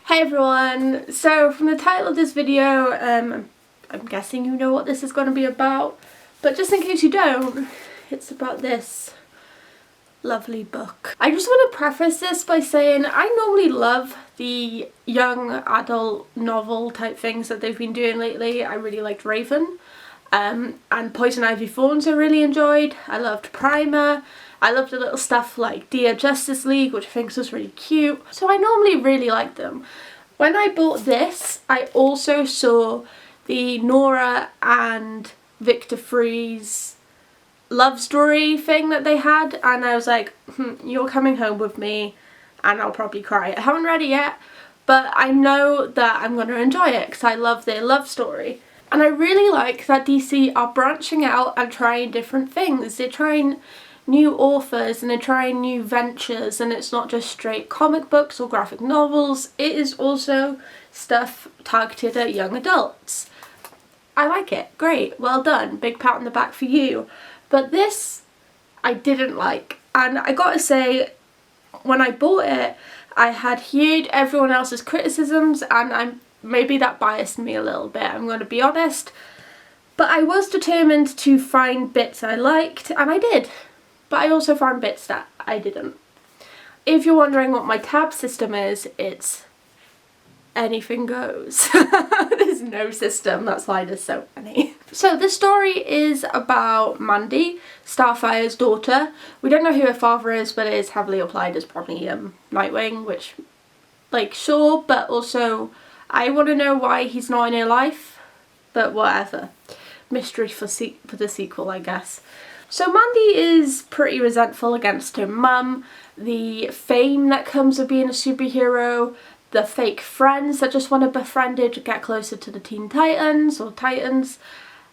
Hey everyone! So from the title of this video, I'm guessing you know what this is going to be about, but just in case you don't, it's about this lovely book. I just want to preface this by saying I normally love the young adult novel type things that they've been doing lately. I really liked Raven, and Poison Ivy Thorns I really enjoyed. I loved Primer. I loved the little stuff like Dear Justice League, which I think was really cute. So I normally really like them. When I bought this, I also saw the Nora and Victor Freeze love story thing that they had, and I was like, you're coming home with me and I'll probably cry. I haven't read it yet, but I know that I'm going to enjoy it because I love their love story. And I really like that DC are branching out and trying different things. They're trying new authors and they're trying new ventures, and it's not just straight comic books or graphic novels, it is also stuff targeted at young adults. I like it. Great. Well done. Big pat on the back for you. But this I didn't like, and I gotta say, when I bought it I had heard everyone else's criticisms, and maybe that biased me a little bit, I'm going to be honest, but I was determined to find bits I liked, and I did. But I also found bits that I didn't. If you're wondering what my tab system is, it's anything goes. There's no system, that's why there's so many. So this story is about Mandy, Starfire's daughter. We don't know who her father is, but it is heavily applied as probably Nightwing, which, like, sure, but also I want to know why he's not in her life, but whatever. Mystery for the sequel, I guess. So Mandy is pretty resentful against her mum, the fame that comes with being a superhero, the fake friends that just want to befriend her to get closer to the Teen Titans or Titans,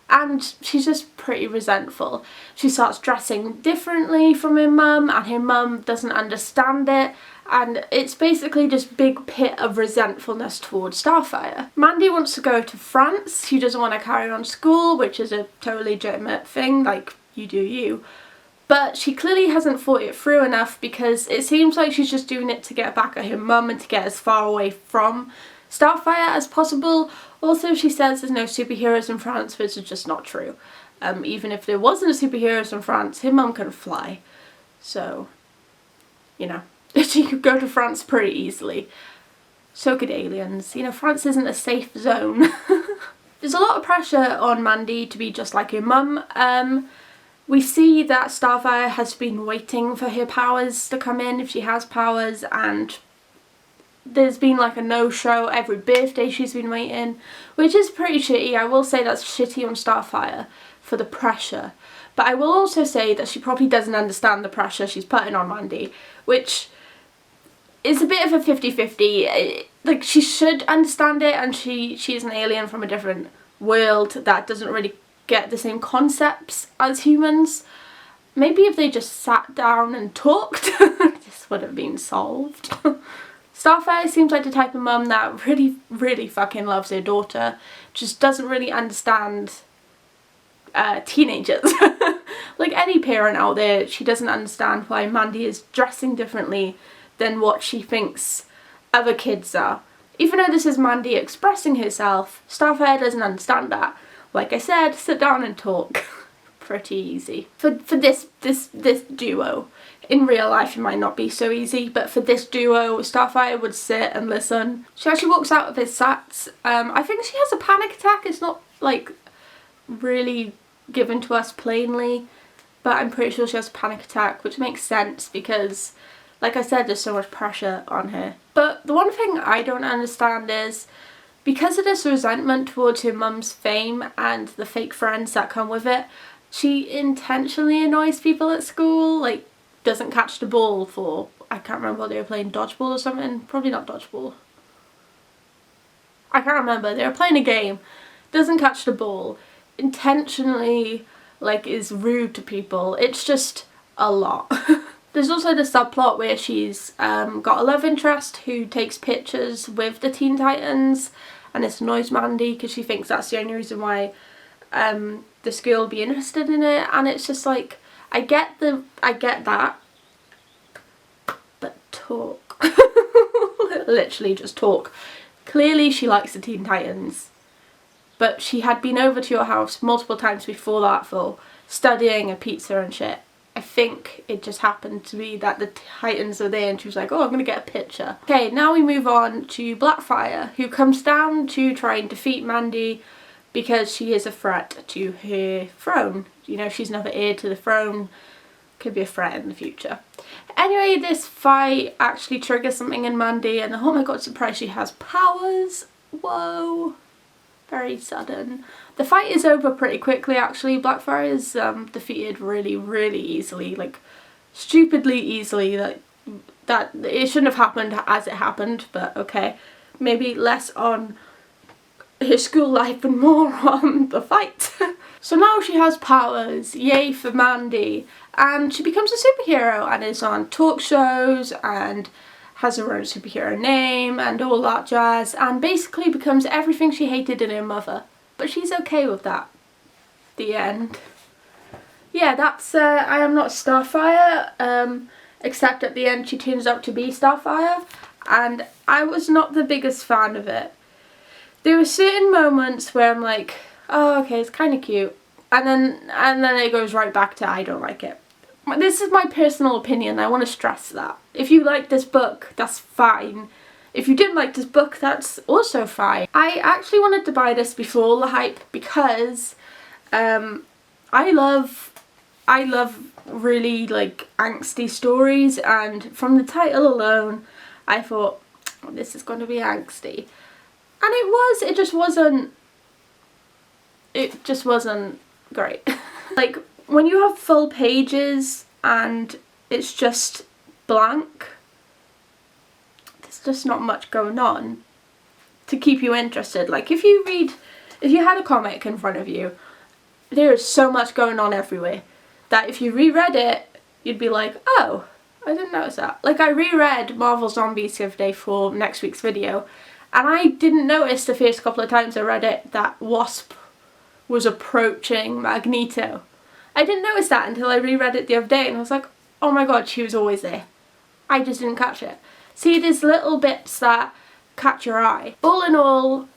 and she's just pretty resentful. She starts dressing differently from her mum, and her mum doesn't understand it, and it's basically just big pit of resentfulness towards Starfire. Mandy wants to go to France. She doesn't want to carry on school, which is a totally legitimate thing, like, you do you. But she clearly hasn't thought it through enough, because it seems like she's just doing it to get back at her mum and to get as far away from Starfire as possible. Also, she says there's no superheroes in France, which is just not true. Even if there wasn't superheroes in France, her mum can fly. So, you know, she could go to France pretty easily. So could aliens. You know, France isn't a safe zone. There's a lot of pressure on Mandy to be just like her mum. We see that Starfire has been waiting for her powers to come in, if she has powers, and there's been like a no-show every birthday she's been waiting, which is pretty shitty. I will say that's shitty on Starfire for the pressure, but I will also say that she probably doesn't understand the pressure she's putting on Mandy, which is a bit of a 50-50. Like, she should understand it, and she's an alien from a different world that doesn't really get the same concepts as humans. Maybe if they just sat down and talked, this would have been solved. Starfire seems like the type of mum that really fucking loves her daughter, just doesn't really understand teenagers. Like any parent out there, she doesn't understand why Mandy is dressing differently than what she thinks other kids are. Even though this is Mandy expressing herself, Starfire doesn't understand that. Like I said, sit down and talk. Pretty easy. For this duo. In real life it might not be so easy, but for this duo, Starfire would sit and listen. She actually walks out of his sats. I think she has a panic attack. It's not, like, really given to us plainly, but I'm pretty sure she has a panic attack, which makes sense because, like I said, there's so much pressure on her. But the one thing I don't understand is, because of this resentment towards her mum's fame and the fake friends that come with it, she intentionally annoys people at school, like doesn't catch the ball for, I can't remember what they were playing, dodgeball or something? Probably not dodgeball. I can't remember. They were playing a game, doesn't catch the ball, intentionally, like, is rude to people. It's just a lot. There's also the subplot where she's got a love interest who takes pictures with the Teen Titans, and this annoys Mandy because she thinks that's the only reason why this girl will be interested in it. And it's just like, I get that, but talk. literally just talk. Clearly she likes the Teen Titans, but she had been over to your house multiple times before that for studying a pizza and shit. I think it just happened to be that the Titans were there and she was like, oh, I'm gonna get a picture. Okay, now we move on to Blackfire, who comes down to try and defeat Mandy because she is a threat to her throne. You know, she's another heir to the throne, could be a threat in the future. Anyway, this fight actually triggers something in Mandy and oh my god, surprise, she has powers. Whoa. Very sudden. The fight is over pretty quickly actually. Blackfire is defeated really easily, like stupidly easily. That it shouldn't have happened as it happened, but okay. Maybe less on his school life and more on the fight. So now she has powers, yay for Mandy, and she becomes a superhero and is on talk shows and has her own superhero name and all that jazz, and basically becomes everything she hated in her mother. But she's okay with that. The end. Yeah, that's I Am Not Starfire, except at the end she turns out to be Starfire, and I was not the biggest fan of it. There were certain moments where I'm like, oh okay, it's kind of cute, and then it goes right back to I don't like it. This is my personal opinion, I want to stress that. If you like this book, that's fine. If you didn't like this book, that's also fine. I actually wanted to buy this before all the hype because I love really like angsty stories, and from the title alone I thought, oh, this is going to be angsty. And it was, it just wasn't great. Like when you have full pages and it's just blank, there's just not much going on to keep you interested. Like if you had a comic in front of you, there is so much going on everywhere that if you reread it, you'd be like, oh, I didn't notice that. Like I reread Marvel Zombies the other day for next week's video, and I didn't notice the first couple of times I read it that Wasp was approaching Magneto. I didn't notice that until I reread it the other day and I was like, oh my god, she was always there. I just didn't catch it. See, there's little bits that catch your eye. All in all,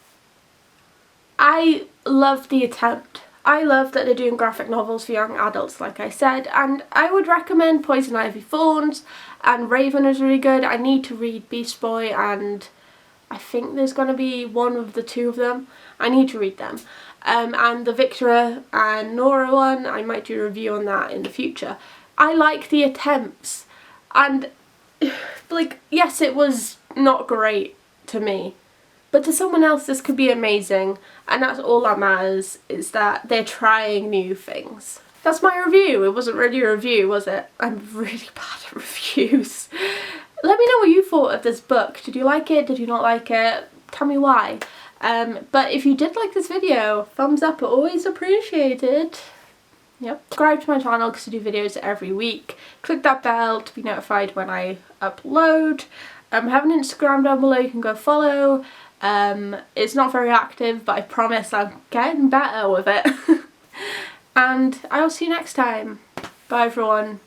I love the attempt. I love that they're doing graphic novels for young adults, like I said, and I would recommend Poison Ivy Thorns, and Raven is really good. I need to read Beast Boy, and I think there's going to be one of the two of them. I need to read them. And the Victor and Nora one, I might do a review on that in the future. I like the attempts, and like, yes, it was not great to me, but to someone else this could be amazing, and that's all that matters, is that they're trying new things. That's my review. It wasn't really a review, was it? I'm really bad at reviews. Let me know what you thought of this book. Did you like it? Did you not like it? Tell me why. But if you did like this video, thumbs up are always appreciated. Yep. Subscribe to my channel because I do videos every week. Click that bell to be notified when I upload. I have an Instagram down below you can go follow. It's not very active, but I promise I'm getting better with it. And I'll see you next time. Bye everyone.